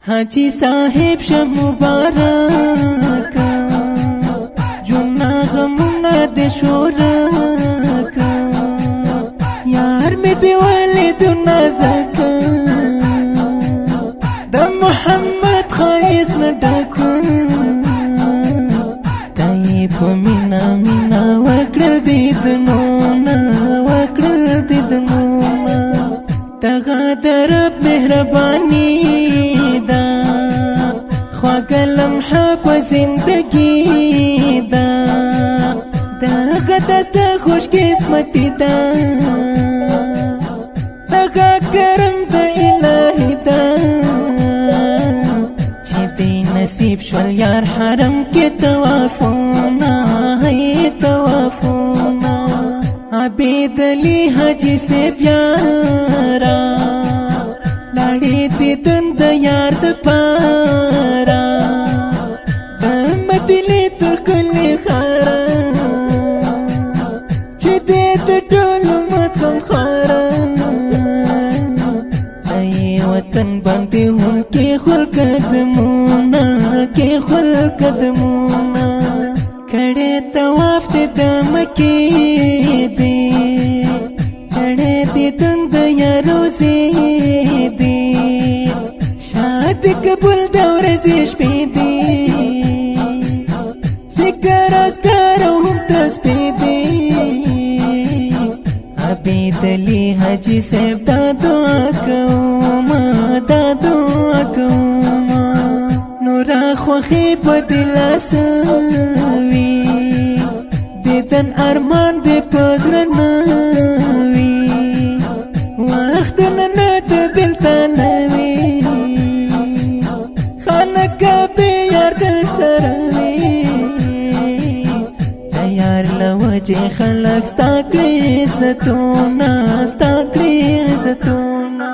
حاجی صاحب شه مبارک جنا غمونه د شورک یار می دی ولید نازک د محمد خایس نډک دای په مینا مینا وکړل دې دنونه وکړل دې دنونه دغه درب مهرباني دا خواږه لمحه په زندګي دا دغه دسته خوش قسمتي دا دغه کرم د الهي دا چې دې نصیب شول یار حرم کې طوافونه هي طوافونه عبید علی حاجی سے پیارا لاړې دې دند یار د پارا د مدینې تر کلي خارا چې دې د ټولو متم خارا ای وطن باندې هم کې خل قدمونه کې خل قدمونه کړه طواف دې د مکې دې کړه دې دند یا روزي دې شاد قبول د ورځې شپې دې ذکر اسکار هم تسبیح دې عبید علی حاجی صاحب دا دعا کوم دا دعا کوم نور خوخي په دل اسوي دن ارمان دې پزړه وي وخت نه ته بلته نوي خانقاه به یار در سره وي یار لوجه خلق ستا کړې ستونه ستا کړې ستونه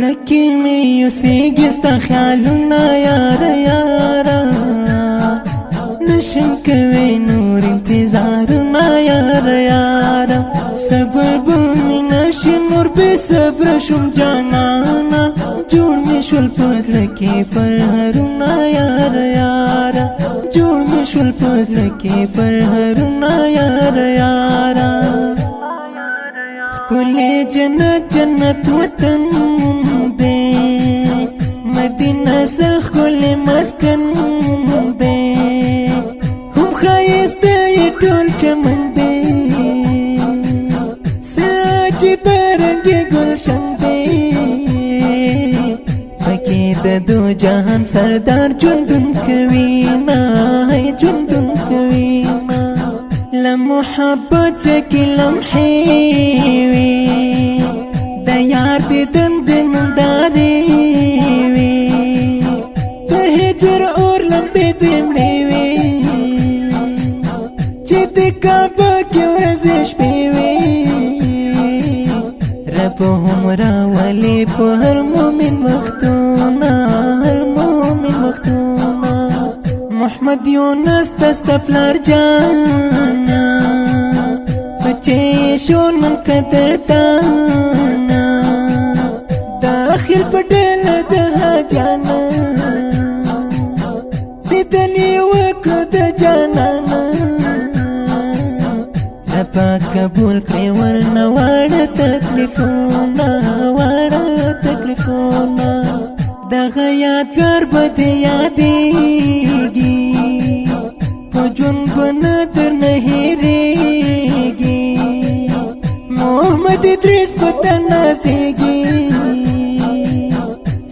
لکه مې یوسېږي ستا خیالونه یار یاره نشم کوي نور انتظار نا یار یار صبر بومي نشي نور به صبر شم جانانا جوړ می شول فضل کې پر هرنا یار یار جوړ می شول فضل کې پر هرنا یار یار کل جنت جنت وطن دے مدینہ سخ کل مسکن دے ټول چمن دې ساجي برنګي گلشن دې پکې د دو جهان سردار ژوندون کوي نه ژوندون کوي نه لمحبت کې لمحې وي د یار دې دند نندارې وي په هجر اور لمبې دې مړې وي کعبه کې ورځې شپې وي رب هم راولي په هر مؤمن مختونه هر مؤمن مختونه محمد یونس دسته پلار جانا بچې شو نن قدردانا داخل پټل د جانا دیدنې وکړه د جانانا پاک قبول کړي ورنه واړه تکلیفونه واړه تکلیفونه دغه یادګار به دې یادېږي په ژوند به نه درنه هېرېږي محمد ادریس به ته نازېږي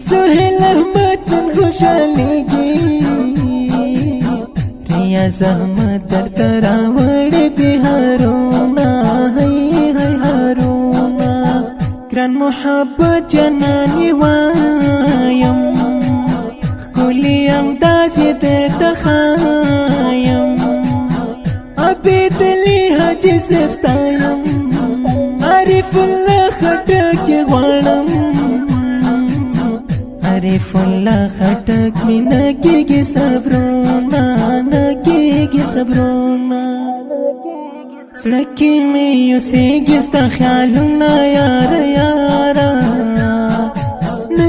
سهیل احمد نن خوشحالېږي ریاض احمد درته راوړې دې هارونه هی هارونه ګران محبت جناني وایم ښکلي همداسې درته ښایم عبید علی حاجي صاحب ستایم عارف الله خټک غواړم عارف الله خټک مې نه کېږي صبرونه نه کېږي صبرونه زړه کې مې یوسېږي ستا خیالونه یاره یاره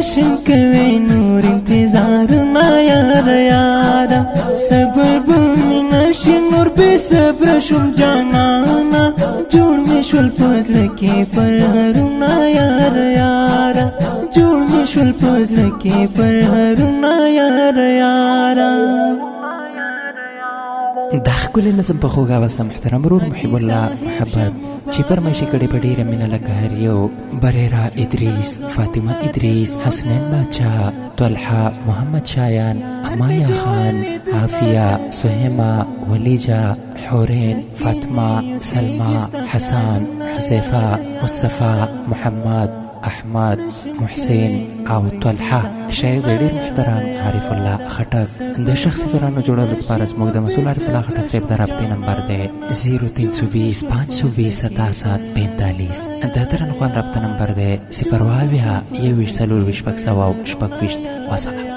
نشم کوي نور انتظار نا یار یارا صبر بومي نشي نور بے صبر شم جانانا جوړ می شول فضل کې پر هرونا یار یارا جوړ می شول فضل کې پر هرونا یار یارا. دا ښکلی نظم په خوږ اواز محترم ورور محب الله محبت چې فرمایشي کړې په ډېره مینه لکه هر یو بریرا ادریس، فاطمه ادریس، حسنین باچا، طلحه، محمد شایان، امایا خان، عافیه، سهیمه، ولیجه، حورین، فاطمه، سلمى، حسان، حذیفه، مصطفى، محمد، احمد، محسن او طلحه. شاید ډېر محترم عارف الله خټک. د شخصي دورانو جوړولو لپاره زموږ د مسؤل عارف الله خټک صاحب د رابطې نمبر دی 0320 520 7745. د درنخوان رابطه نمبر دی 020 21 40 شپږ سوه او شپږ ویشت. وسلام.